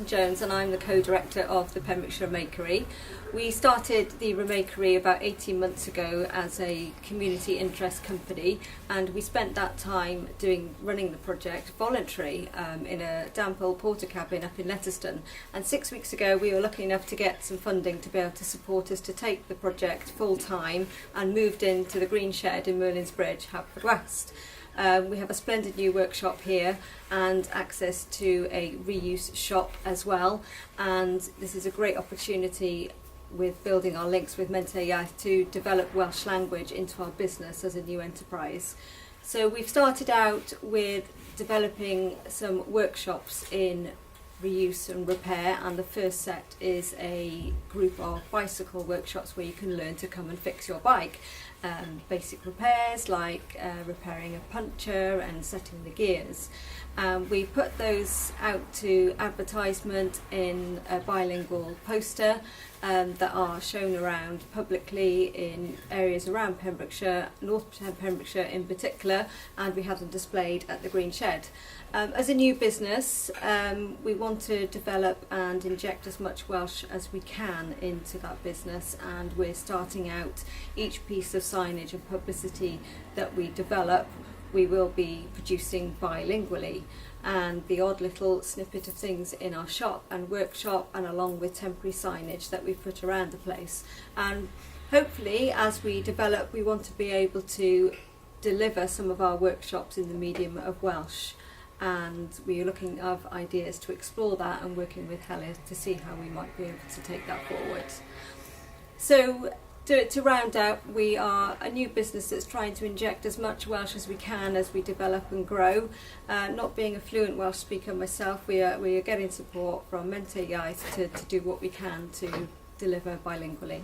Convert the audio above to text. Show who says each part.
Speaker 1: Jones and I'm the co-director of the Pembrokeshire Remakery. We started the Remakery about 18 months ago as a community interest company, and we spent that time running the project voluntary in a damp old porter cabin up in Letterston. And 6 weeks ago we were lucky enough to get some funding to be able to support us to take the project full time and moved into the Green Shed in Merlin's Bridge, Haverfordwest. We have a splendid new workshop here and access to a reuse shop as well, and this is a great opportunity with building our links with Menter Iaith to develop Welsh language into our business as a new enterprise. So we've started out with developing some workshops in reuse and repair, and the first set is a group of bicycle workshops where you can learn to come and fix your bike. Basic repairs like repairing a puncture and setting the gears. We put those out to advertisement in a bilingual poster that are shown around publicly in areas around Pembrokeshire, North Pembrokeshire in particular, and we have them displayed at the Green Shed. As a new business, we want to develop and inject as much Welsh as we can into that business, and we're starting out each piece of signage and publicity that we develop we will be producing bilingually, and the odd little snippet of things in our shop and workshop, and along with temporary signage that we've put around the place. And hopefully as we develop, we want to be able to deliver some of our workshops in the medium of Welsh, and we are looking at ideas to explore that and working with Helen to see how we might be able to take that forward. So to round out, we are a new business that's trying to inject as much Welsh as we can as we develop and grow. Not being a fluent Welsh speaker myself, we are getting support from Menter Iaith to do what we can to deliver bilingually.